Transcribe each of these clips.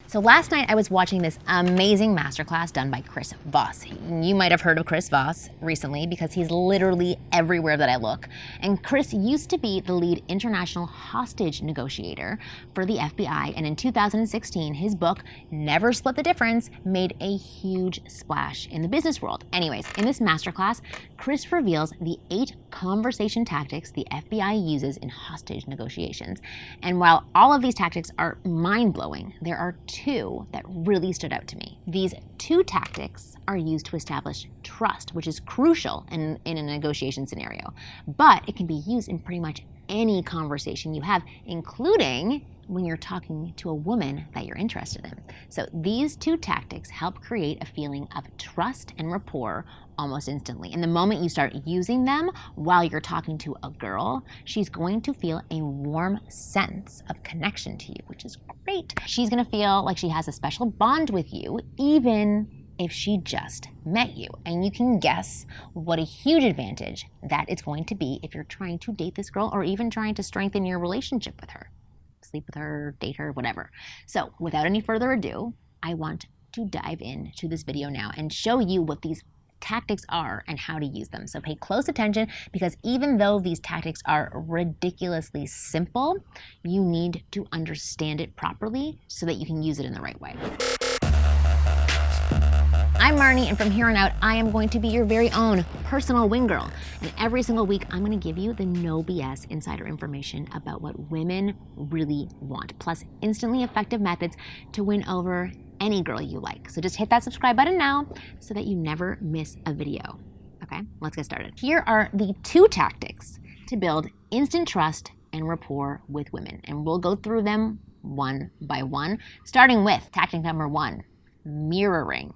So last night I was watching this amazing masterclass done by Voss. You might have heard of Voss recently because he's literally everywhere that I look. And Chris used to be the lead international hostage negotiator for the FBI. And in 2016, his book, Never Split the Difference, made a huge splash in the business world. Anyways, in this masterclass, Chris reveals the 8 conversation tactics the FBI uses in hostage negotiations. And while all of these tactics are mind-blowing, there are 2 that really stood out to me. These 2 tactics are used to establish trust, which is crucial in a negotiation scenario. But it can be used in pretty much any conversation you have, including when you're talking to a woman that you're interested in. So these 2 tactics help create a feeling of trust and rapport almost instantly. And the moment you start using them while you're talking to a girl, she's going to feel a warm sense of connection to you, which is great. She's gonna feel like she has a special bond with you, even if she just met you. And you can guess what a huge advantage that it's going to be if you're trying to date this girl or even trying to strengthen your relationship with her. Sleep with her, date her, whatever. So without any further ado, I want to dive into this video now and show you what these tactics are and how to use them. So pay close attention, because even though these tactics are ridiculously simple, you need to understand it properly so that you can use it in the right way. I'm Marni, and from here on out, I am going to be your very own personal wing girl. And every single week, I'm going to give you the no BS insider information about what women really want, plus instantly effective methods to win over any girl you like. So just hit that subscribe button now so that you never miss a video. Okay, let's get started. Here are the 2 tactics to build instant trust and rapport with women. And we'll go through them one by one, starting with tactic number 1, mirroring.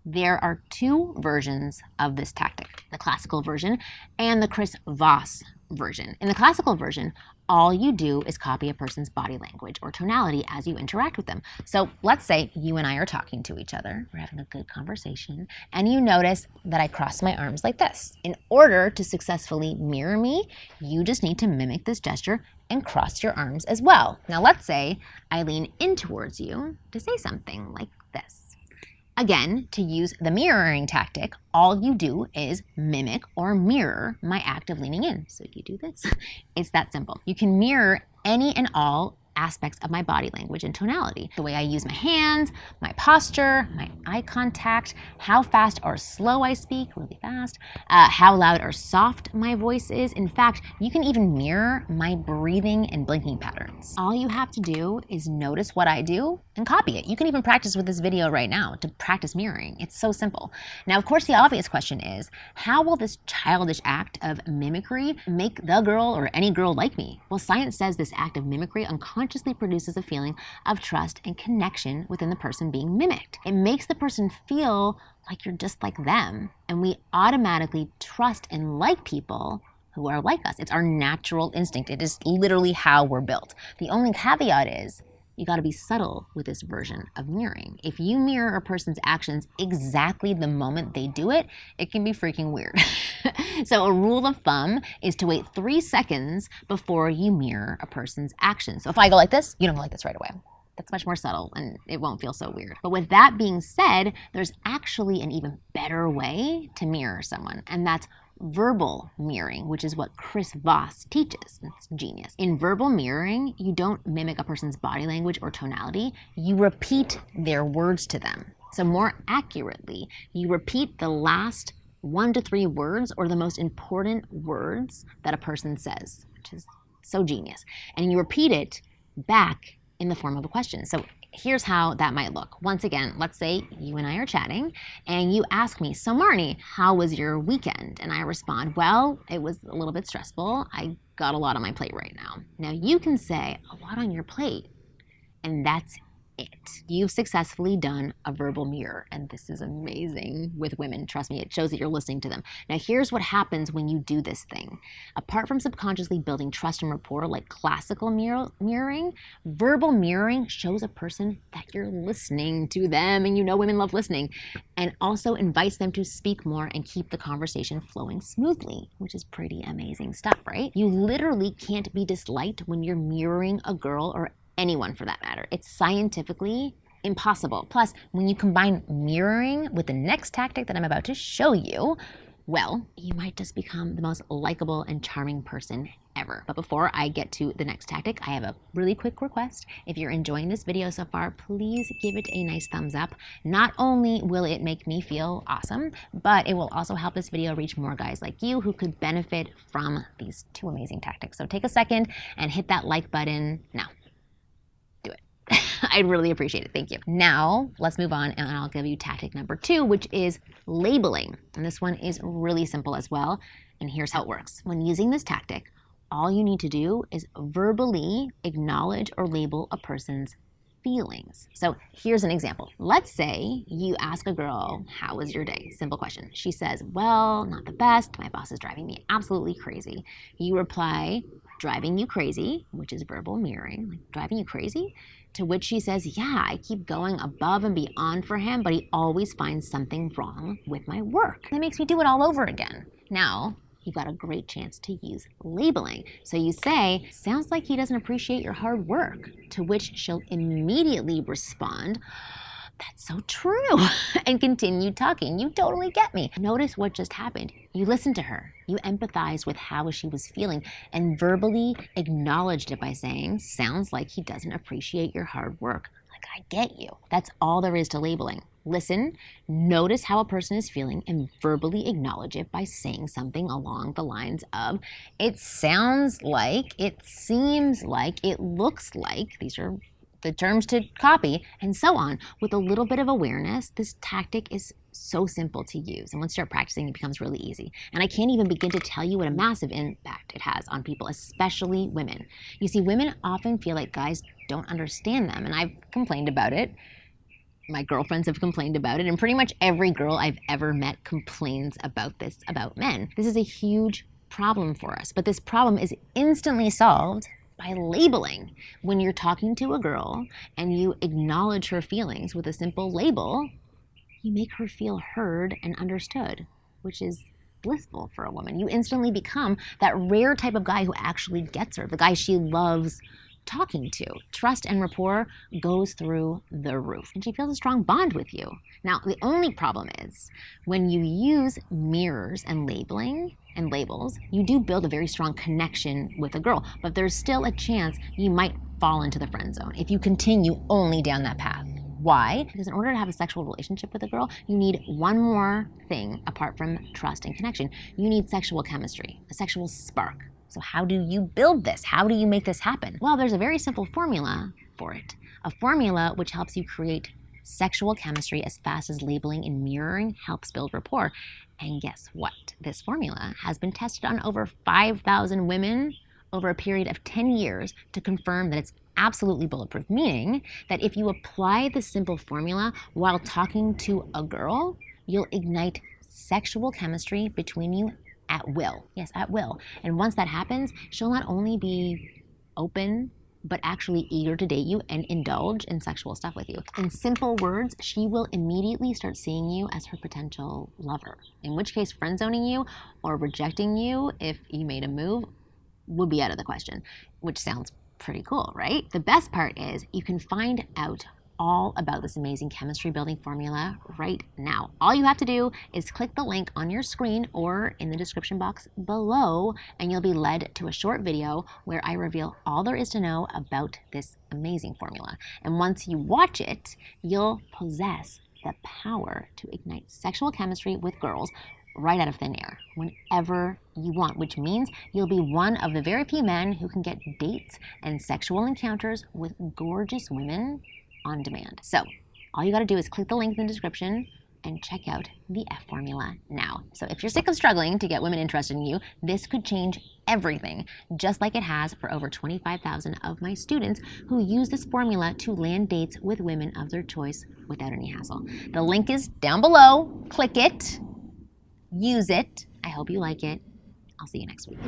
There are 2 versions of this tactic, the classical version and the Chris Voss version. In the classical version, all you do is copy a person's body language or tonality as you interact with them. So let's say you and I are talking to each other, we're having a good conversation, and you notice that I cross my arms like this. In order to successfully mirror me, you just need to mimic this gesture and cross your arms as well. Now let's say I lean in towards you to say something like this. Again, to use the mirroring tactic, all you do is mimic or mirror my act of leaning in. So you do this. It's that simple. You can mirror any and all aspects of my body language and tonality. The way I use my hands, my posture, my eye contact, how fast or slow I speak, really fast, how loud or soft my voice is. In fact, you can even mirror my breathing and blinking patterns. All you have to do is notice what I do and copy it. You can even practice with this video right now to practice mirroring. It's so simple. Now, of course, the obvious question is, how will this childish act of mimicry make the girl or any girl like me? Well, science says this act of mimicry unconsciously produces a feeling of trust and connection within the person being mimicked. It makes the person feel like you're just like them, and we automatically trust and like people who are like us. It's our natural instinct. It is literally how we're built. The only caveat is, you gotta be subtle with this version of mirroring. If you mirror a person's actions exactly the moment they do it, it can be freaking weird. So a rule of thumb is to wait 3 seconds before you mirror a person's actions. So if I go like this, you don't go like this right away. That's much more subtle and it won't feel so weird. But with that being said, there's actually an even better way to mirror someone, and that's verbal mirroring, which is what Chris Voss teaches. It's genius. In verbal mirroring, you don't mimic a person's body language or tonality, you repeat their words to them. So more accurately, you repeat the last 1 to 3 words or the most important words that a person says, which is so genius. And you repeat it back in the form of a question. So here's how that might look. Once again, let's say you and I are chatting and you ask me, so Marni, how was your weekend? And I respond, well, it was a little bit stressful. I got a lot on my plate right now. Now you can say, a lot on your plate, and that's it. You've successfully done a verbal mirror, and this is amazing with women. Trust me, it shows that you're listening to them. Now here's what happens when you do this thing. Apart from subconsciously building trust and rapport like classical mirroring, verbal mirroring shows a person that you're listening to them, and you know women love listening, and also invites them to speak more and keep the conversation flowing smoothly, which is pretty amazing stuff, right? You literally can't be disliked when you're mirroring a girl or anyone for that matter. It's scientifically impossible. Plus, when you combine mirroring with the next tactic that I'm about to show you, well, you might just become the most likable and charming person ever. But before I get to the next tactic, I have a really quick request. If you're enjoying this video so far, please give it a nice thumbs up. Not only will it make me feel awesome, but it will also help this video reach more guys like you who could benefit from these two amazing tactics. So take a second and hit that like button now. Do it. I'd really appreciate it. Thank you. Now, let's move on and I'll give you tactic number 2, which is labeling. And this one is really simple as well. And here's how it works. When using this tactic, all you need to do is verbally acknowledge or label a person's feelings. So here's an example. Let's say you ask a girl, how was your day? Simple question. She says, well, not the best. My boss is driving me absolutely crazy. You reply, driving you crazy, which is verbal mirroring, like driving you crazy? To which she says, yeah, I keep going above and beyond for him, but he always finds something wrong with my work. That makes me do it all over again. Now, you've got a great chance to use labeling. So you say, sounds like he doesn't appreciate your hard work, to which she'll immediately respond, that's so true, and continue talking. You totally get me. Notice what just happened. You listened to her, you empathized with how she was feeling, and verbally acknowledged it by saying, sounds like he doesn't appreciate your hard work. Like, I get you. That's all there is to labeling. Listen, notice how a person is feeling, and verbally acknowledge it by saying something along the lines of, it sounds like, it seems like, it looks like, these are the terms to copy, and so on. With a little bit of awareness, this tactic is so simple to use. And once you start practicing, it becomes really easy. And I can't even begin to tell you what a massive impact it has on people, especially women. You see, women often feel like guys don't understand them, and I've complained about it. My girlfriends have complained about it, and pretty much every girl I've ever met complains about this about men. This is a huge problem for us, but this problem is instantly solved by labeling. When you're talking to a girl and you acknowledge her feelings with a simple label, you make her feel heard and understood, which is blissful for a woman. You instantly become that rare type of guy who actually gets her, the guy she loves talking to. Trust and rapport goes through the roof, and she feels a strong bond with you. Now, the only problem is when you use mirrors and labeling and labels, you do build a very strong connection with a girl, but there's still a chance you might fall into the friend zone if you continue only down that path. Why? Because in order to have a sexual relationship with a girl, you need one more thing apart from trust and connection. You need sexual chemistry, a sexual spark. So how do you build this? How do you make this happen? Well, there's a very simple formula for it. A formula which helps you create sexual chemistry as fast as labeling and mirroring helps build rapport. And guess what? This formula has been tested on over 5,000 women over a period of 10 years to confirm that it's absolutely bulletproof, meaning that if you apply this simple formula while talking to a girl, you'll ignite sexual chemistry between you at will. Yes, at will. And once that happens, she'll not only be open, but actually eager to date you and indulge in sexual stuff with you. In simple words, she will immediately start seeing you as her potential lover, in which case friend zoning you or rejecting you if you made a move would be out of the question, which sounds pretty cool, right? The best part is you can find out all about this amazing chemistry building formula right now. All you have to do is click the link on your screen or in the description box below, and you'll be led to a short video where I reveal all there is to know about this amazing formula. And once you watch it, you'll possess the power to ignite sexual chemistry with girls right out of thin air, whenever you want, which means you'll be one of the very few men who can get dates and sexual encounters with gorgeous women on demand. So all you got to do is click the link in the description and check out the F formula now. So if you're sick of struggling to get women interested in you, this could change everything, just like it has for over 25,000 of my students who use this formula to land dates with women of their choice without any hassle. The link is down below. Click it, use it. I hope you like it. I'll see you next week.